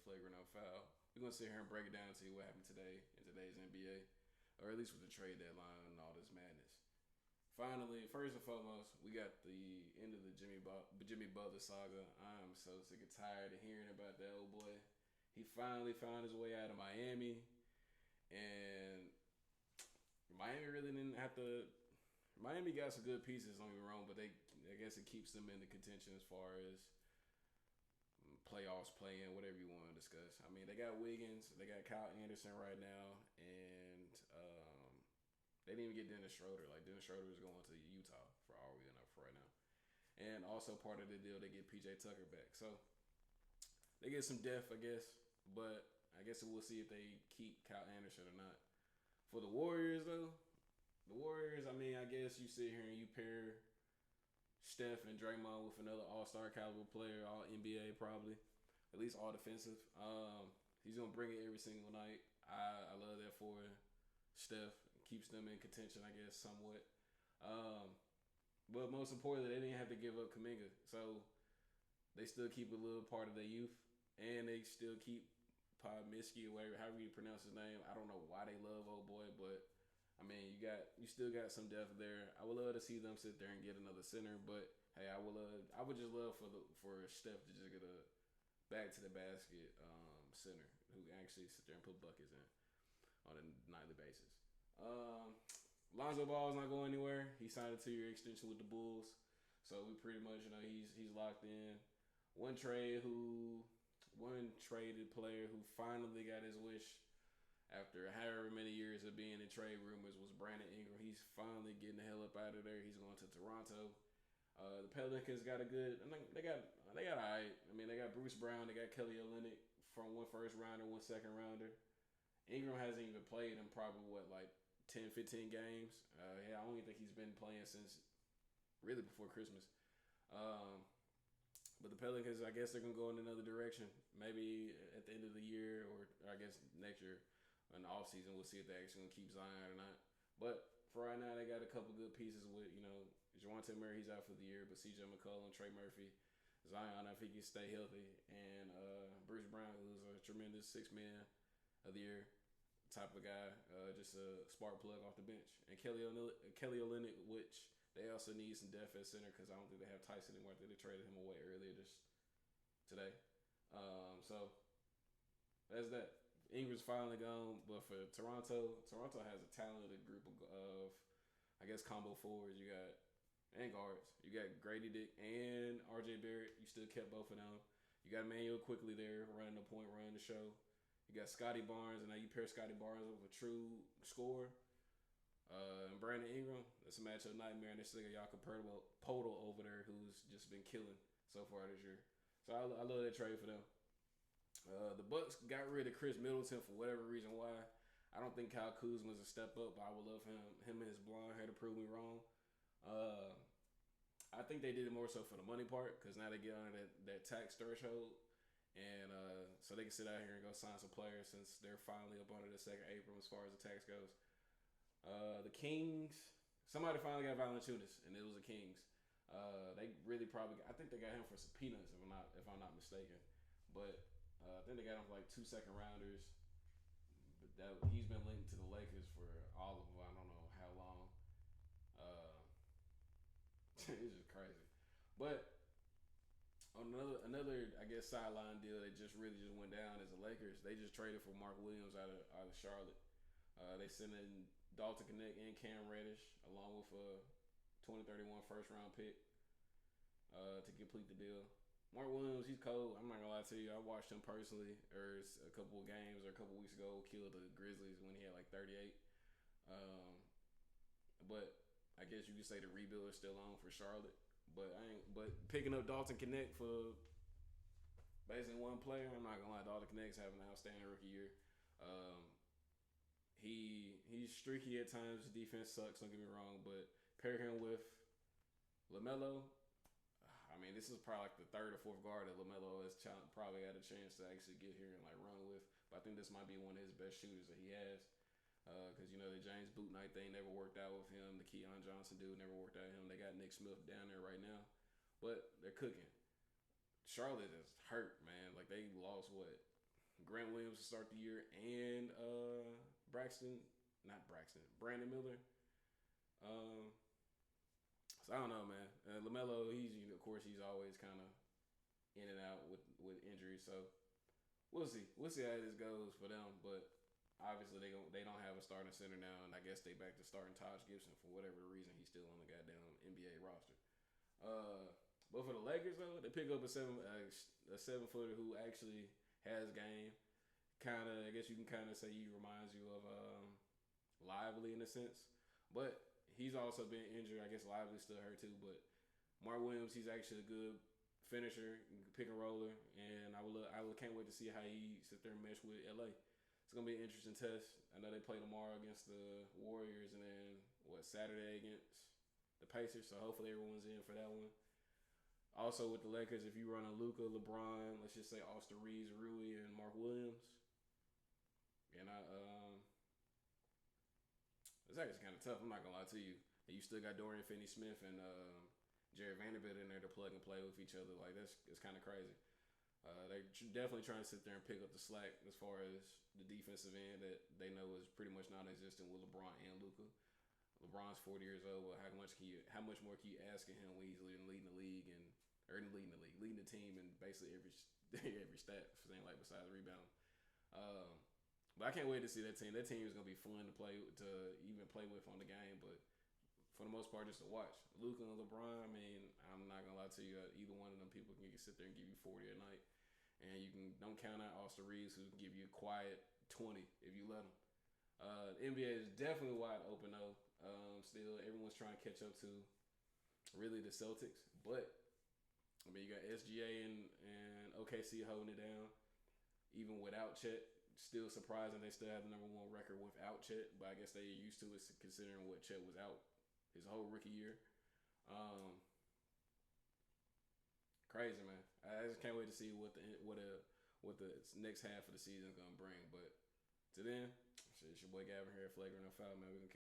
flagrant no foul. We're gonna sit here and break it down and see what happened today in today's NBA, or at least with the trade deadline and all this madness. Finally, first and foremost, we got the end of the Jimmy Butler saga. I'm so sick and tired of hearing about that old boy. He finally found his way out of Miami, and Miami really didn't have to. Miami got some good pieces, don't get me wrong, but I guess it keeps them in the contention as far as playoffs, playing, whatever you want to discuss. I mean, they got Wiggins, they got Kyle Anderson right now, and they didn't even get Dennis Schroeder. Like, Dennis Schroeder is going to Utah for all we know for right now. And also part of the deal, they get PJ Tucker back. So they get some depth, I guess, but I guess we'll see if they keep Kyle Anderson or not. For the Warriors, though, I mean, I guess you sit here and you pair Steph and Draymond with another all-star caliber player, all NBA probably, at least all defensive. He's gonna bring it every single night. I love that for Steph. Keeps them in contention, I guess, somewhat. But most importantly, they didn't have to give up Kuminga, so they still keep a little part of their youth, and they still keep Podmiski or whatever, however you pronounce his name. I don't know why they love old boy, but I mean, you still got some depth there. I would love to see them sit there and get another center, but hey, I would just love for Steph to just get a back to the basket center who actually sit there and put buckets in on a nightly basis. Lonzo Ball's not going anywhere. He signed a 2-year extension with the Bulls, so we pretty much he's locked in. One traded player who finally got his wish after however many years of being in trade rumors was Brandon Ingram. He's finally getting the hell up out of there. He's going to Toronto. The Pelicans got a good. They got all right. I mean, they got Bruce Brown. They got Kelly Olynyk from one first rounder, one second rounder. Ingram hasn't even played in probably like 10, 15 games. I don't even think he's been playing since really before Christmas. But the Pelicans, I guess they're gonna go in another direction. Maybe at the end of the year, or I guess next year. In the offseason, we'll see if they're actually going to keep Zion or not. But for right now, they got a couple good pieces with, Javante Murray, he's out for the year, but CJ McCollum, Trey Murphy, Zion, if he can stay healthy, and Bruce Brown, who's a tremendous 6-man of the year type of guy, just a spark plug off the bench. And Kelly Olynyk, which they also need some depth at center because I don't think they have Tyson anymore. I think they traded him away earlier today. So that's that. Ingram's finally gone, but for Toronto has a talented group of I guess, combo forwards. You got and guards. You got Grady Dick and RJ Barrett. You still kept both of them. You got Emmanuel quickly there running the point, running the show. You got Scotty Barnes, and now you pair Scotty Barnes with a true scorer. And Brandon Ingram, that's a matchup nightmare. And this nigga Jakob Podol over there who's just been killing so far this year. So I love that trade for them. The Bucks got rid of Chris Middleton for whatever reason why. I don't think Kyle Kuzma's a step up, but I would love him and his blonde hair to prove me wrong. I think they did it more so for the money part because now they get under that tax threshold. And so they can sit out here and go sign some players since they're finally up under the second apron as far as the tax goes. The Kings, somebody finally got Valanciunas, and it was the Kings. They really probably, I think they got him for some peanuts if I'm not mistaken. But I think they got him for like 2 second rounders. But he's been linked to the Lakers for all of them. I don't know how long. It's just crazy. But on another I guess sideline deal that just went down is the Lakers. They just traded for Mark Williams out of Charlotte. They sent in Dalton Connect and Cam Reddish along with a 2031 first round pick to complete the deal. Mark Williams, he's cold. I'm not gonna lie to you. I watched him personally, a couple of games or a couple of weeks ago, killed the Grizzlies when he had like 38. But I guess you could say the rebuild is still on for Charlotte. But picking up Dalton Connect for basically one player, I'm not gonna lie. Dalton Connect's having an outstanding rookie year. He's streaky at times. His defense sucks. Don't get me wrong, but pair him with LaMelo. I mean, this is probably like the third or fourth guard that LaMelo has probably had a chance to actually get here and like run with. But I think this might be one of his best shooters that he has. Because, the James Bouknight thing never worked out with him. The Keon Johnson dude never worked out with him. They got Nick Smith down there right now. But they're cooking. Charlotte is hurt, man. Like, they lost, Grant Williams to start the year and Brandon Miller. So I don't know, man. LaMelo, of course he's always kind of in and out with injuries. So we'll see. We'll see how this goes for them. But obviously they don't have a starting center now, and I guess they back to starting Taj Gibson for whatever reason. He's still on the goddamn NBA roster. But for the Lakers though, they pick up a 7-footer who actually has game. Kind of, I guess you can kind of say he reminds you of Lively in a sense, but he's also been injured. I guess Lively's still hurt too, but Mark Williams, he's actually a good finisher, pick and roller, and I can't wait to see how he sit there and mesh with LA. It's gonna be an interesting test. I know they play tomorrow against the Warriors, and then Saturday against the Pacers. So hopefully everyone's in for that one. Also with the Lakers, if you run a Luka, LeBron, let's just say Austin Reeves, Rui, and Mark Williams, and it's actually kind of tough. I'm not gonna lie to you. And you still got Dorian Finney-Smith and Jared Vanderbilt in there to plug and play with each other. Like it's kind of crazy. They're definitely trying to sit there and pick up the slack as far as the defensive end that they know is pretty much non-existent with LeBron and Luka. LeBron's 40 years old. But how much more can you ask of him when he's leading the league and leading the team in basically every stat, like besides rebounding. But I can't wait to see that team. That team is gonna be fun to even play with on the game. But for the most part, just to watch. Luka and LeBron. I mean, I'm not gonna lie to you. Either one of them people can sit there and give you 40 a night, and don't count out Austin Reeves, who can give you a quiet 20 if you let him. The NBA is definitely wide open though. Still, everyone's trying to catch up to really the Celtics, but I mean, you got SGA and OKC holding it down, even without Chet. Still surprising they still have the number one record without Chet, but I guess they used to it considering what Chet was out his whole rookie year. Crazy, man. I just can't wait to see what the next half of the season is gonna bring. But to then, it's your boy Gavin here, Flagrant and Foul, man. We gonna